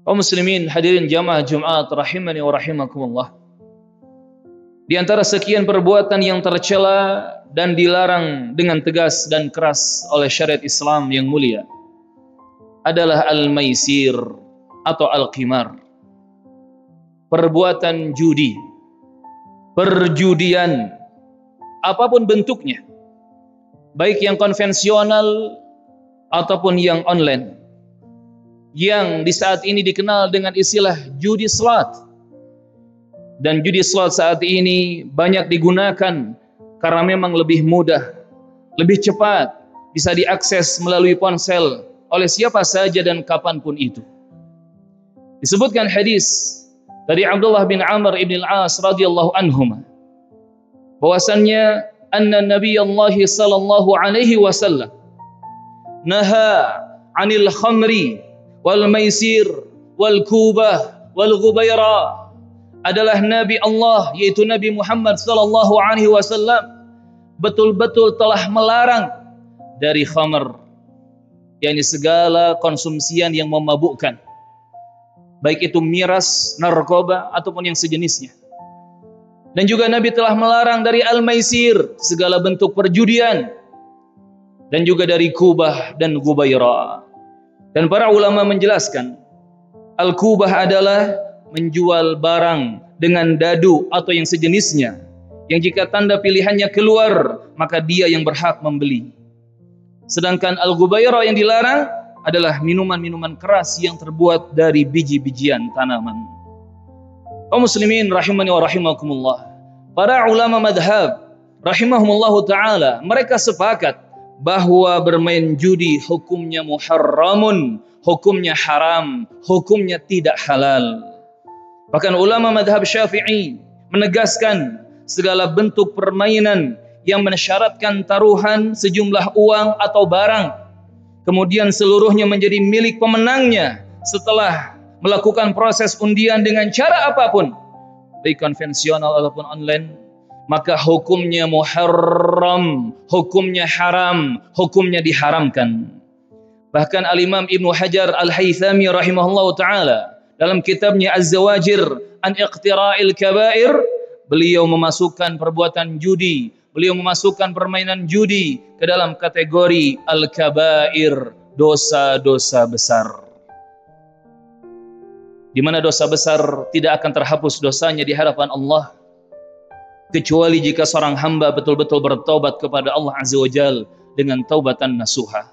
Kaum muslimin hadirin jamaah Jumat rahimani wa rahimakumullah. Di antara sekian perbuatan yang tercela dan dilarang dengan tegas dan keras oleh syariat Islam yang mulia adalah al-maisir atau al-qimar. Perbuatan judi, perjudian, apapun bentuknya, baik yang konvensional ataupun yang online, yang di saat ini dikenal dengan istilah judi slot. Dan judi slot saat ini banyak digunakan karena memang lebih mudah, lebih cepat, bisa diakses melalui ponsel oleh siapa saja dan kapanpun itu. Disebutkan hadis dari Abdullah bin Amr ibn al-As radhiyallahu anhuma bahwasannya anna Nabi Allah sallallahu alaihi wasallam naha 'anil khamri wal maisir wal kubah wal ghubaira, adalah Nabi Allah yaitu Nabi Muhammad sallallahu alaihi wasallam betul-betul telah melarang dari khamr, yakni segala konsumsian yang memabukkan, baik itu miras, narkoba ataupun yang sejenisnya. Dan juga Nabi telah melarang dari al-maisir, segala bentuk perjudian, dan juga dari kubah dan gubaira. Dan para ulama menjelaskan al-kubah adalah menjual barang dengan dadu atau yang sejenisnya, yang jika tanda pilihannya keluar maka dia yang berhak membeli. Sedangkan al-gubaira yang dilarang adalah minuman-minuman keras yang terbuat dari biji-bijian tanaman. Kaum muslimin rahimani wa rahimakumullah, para ulama madhab rahimahumullahu ta'ala, mereka sepakat bahwa bermain judi hukumnya muharramun, hukumnya haram, hukumnya tidak halal. Bahkan ulama madhab Syafi'i menegaskan segala bentuk permainan yang mensyaratkan taruhan sejumlah uang atau barang, kemudian seluruhnya menjadi milik pemenangnya setelah melakukan proses undian dengan cara apapun, baik konvensional ataupun online, maka hukumnya muharram, hukumnya haram, hukumnya diharamkan. Bahkan Al-Imam Ibnu Hajar Al-Haythami rahimahullahu ta'ala dalam kitabnya Az-Zawajir an Iqtira'il Kabair, beliau memasukkan perbuatan judi, beliau memasukkan permainan judi ke dalam kategori Al-Kabair, dosa-dosa besar. Di mana dosa besar tidak akan terhapus dosanya di hadapan Allah, kecuali jika seorang hamba betul-betul bertaubat kepada Allah Azza wa Jalla dengan taubatan nasuha.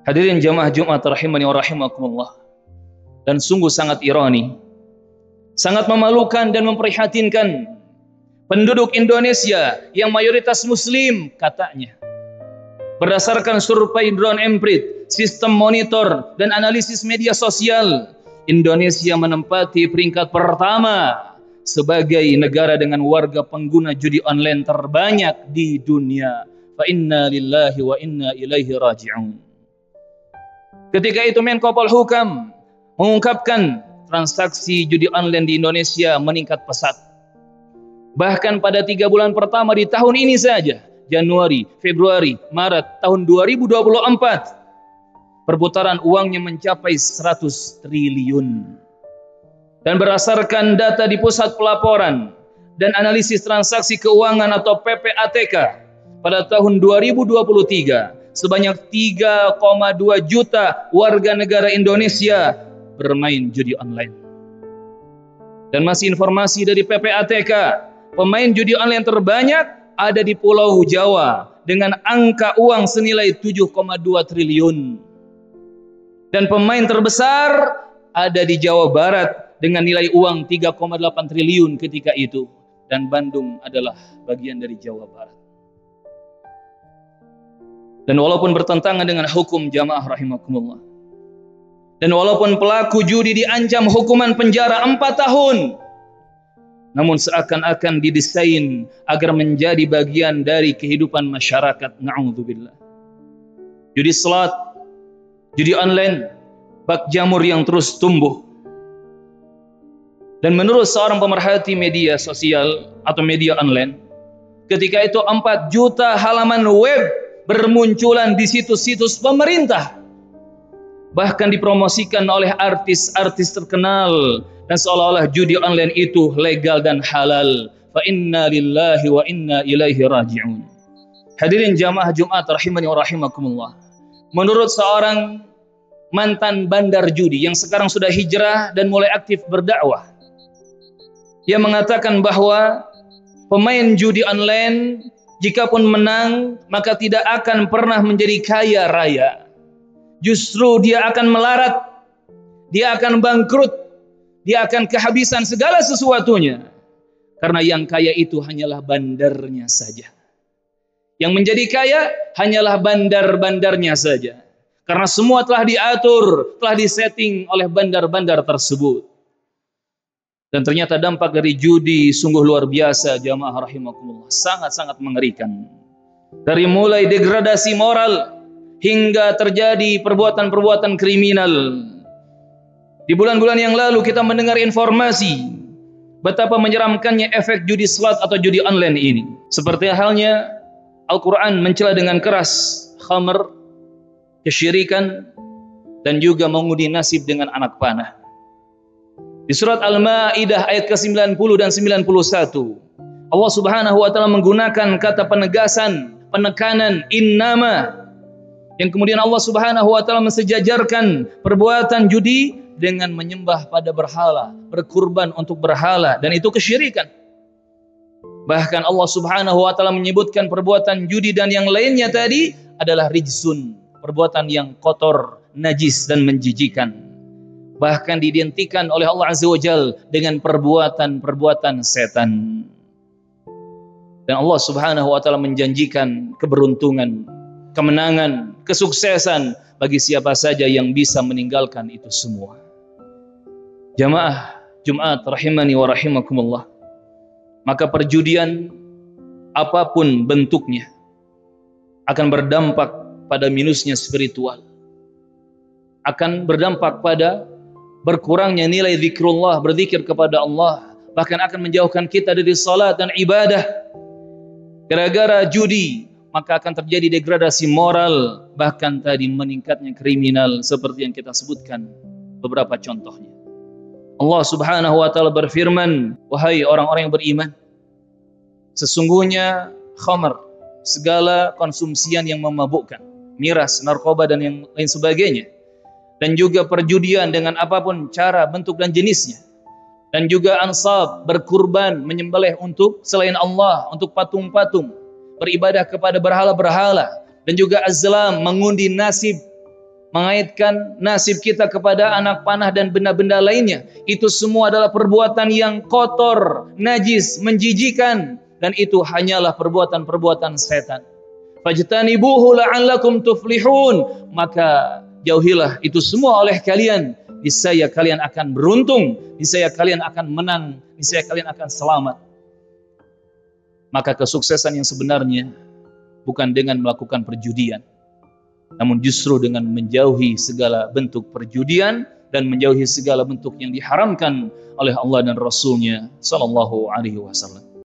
Hadirin jamaah Jumat rahimani wa rahimakumullah. Dan sungguh sangat ironi, sangat memalukan dan memprihatinkan penduduk Indonesia yang mayoritas muslim katanya. Berdasarkan survei Drone Emprit, sistem monitor dan analisis media sosial, Indonesia menempati peringkat pertama sebagai negara dengan warga pengguna judi online terbanyak di dunia. Fa inna lillahi wa inna ilaihi raji'un. Ketika itu Menko Polhukam mengungkapkan transaksi judi online di Indonesia meningkat pesat. Bahkan pada 3 bulan pertama di tahun ini saja, Januari, Februari, Maret tahun 2024, perputaran uangnya mencapai 100 triliun. Dan berdasarkan data di Pusat Pelaporan dan Analisis Transaksi Keuangan atau PPATK pada tahun 2023, sebanyak 3,2 juta warga negara Indonesia bermain judi online. Dan masih informasi dari PPATK, pemain judi online terbanyak ada di Pulau Jawa dengan angka uang senilai 7,2 triliun. Dan pemain terbesar ada di Jawa Barat dengan nilai uang 3,8 triliun ketika itu. Dan Bandung adalah bagian dari Jawa Barat. Dan walaupun bertentangan dengan hukum jamaah rahimakumullah, dan walaupun pelaku judi diancam hukuman penjara 4 tahun, namun seakan-akan didesain agar menjadi bagian dari kehidupan masyarakat. Na'udzubillah. Judi slot, judi online, bak jamur yang terus tumbuh. Dan menurut seorang pemerhati media sosial atau media online, ketika itu 4 juta halaman web bermunculan di situs-situs pemerintah bahkan dipromosikan oleh artis-artis terkenal, dan seolah-olah judi online itu legal dan halal. Fa inna lillahi wa inna ilaihi raji'un. Hadirin jamaah Jumat rahimani wa rahimakumullah. Menurut seorang mantan bandar judi yang sekarang sudah hijrah dan mulai aktif berdakwah, dia mengatakan bahwa pemain judi online jikapun menang maka tidak akan pernah menjadi kaya raya. Justru dia akan melarat, dia akan bangkrut, dia akan kehabisan segala sesuatunya. Karena yang kaya itu hanyalah bandarnya saja. Yang menjadi kaya hanyalah bandar-bandarnya saja. Karena semua telah diatur, telah disetting oleh bandar-bandar tersebut. Dan ternyata dampak dari judi sungguh luar biasa, jamaah rahimakumullah. Sangat-sangat mengerikan. Dari mulai degradasi moral hingga terjadi perbuatan-perbuatan kriminal. Di bulan-bulan yang lalu kita mendengar informasi betapa menyeramkannya efek judi slot atau judi online ini. Seperti halnya Al-Quran mencela dengan keras khamr, kesyirikan, dan juga mengundi nasib dengan anak panah. Di surat Al-Ma'idah ayat ke-90 dan 91, Allah Subhanahu wa taala menggunakan kata penegasan, penekanan innama, yang kemudian Allah Subhanahu wa taala mensejajarkan perbuatan judi dengan menyembah pada berhala, berkurban untuk berhala, dan itu kesyirikan. Bahkan Allah Subhanahu wa taala menyebutkan perbuatan judi dan yang lainnya tadi adalah rijsun, perbuatan yang kotor, najis dan menjijikan. Bahkan diidentikan oleh Allah Azza wa Jalla dengan perbuatan-perbuatan setan. Dan Allah Subhanahu wa taala menjanjikan keberuntungan, kemenangan, kesuksesan bagi siapa saja yang bisa meninggalkan itu semua. Jamaah Jumat rahimani wa rahimakumullah. Maka perjudian apapun bentuknya akan berdampak pada minusnya spiritual. Akan berdampak pada berkurangnya nilai zikrullah, berzikir kepada Allah. Bahkan akan menjauhkan kita dari salat dan ibadah. Gara-gara judi, maka akan terjadi degradasi moral, bahkan tadi meningkatnya kriminal seperti yang kita sebutkan beberapa contohnya. Allah Subhanahu wa taala berfirman, wahai orang-orang yang beriman, sesungguhnya khamr, segala konsumsian yang memabukkan, miras, narkoba dan yang lain sebagainya, dan juga perjudian dengan apapun cara, bentuk dan jenisnya, dan juga ansab, berkurban, menyembelih untuk selain Allah, untuk patung-patung, beribadah kepada berhala-berhala, dan juga azlam, mengundi nasib, mengaitkan nasib kita kepada anak panah dan benda-benda lainnya. Itu semua adalah perbuatan yang kotor, najis, menjijikan, dan itu hanyalah perbuatan-perbuatan setan. Fajtanibuhu la'allakum tuflihun, maka jauhilah itu semua oleh kalian, niscaya kalian akan beruntung, niscaya kalian akan menang, niscaya kalian akan selamat. Maka kesuksesan yang sebenarnya bukan dengan melakukan perjudian, namun justru dengan menjauhi segala bentuk perjudian dan menjauhi segala bentuk yang diharamkan oleh Allah dan Rasul-Nya sallallahu alaihi wasallam.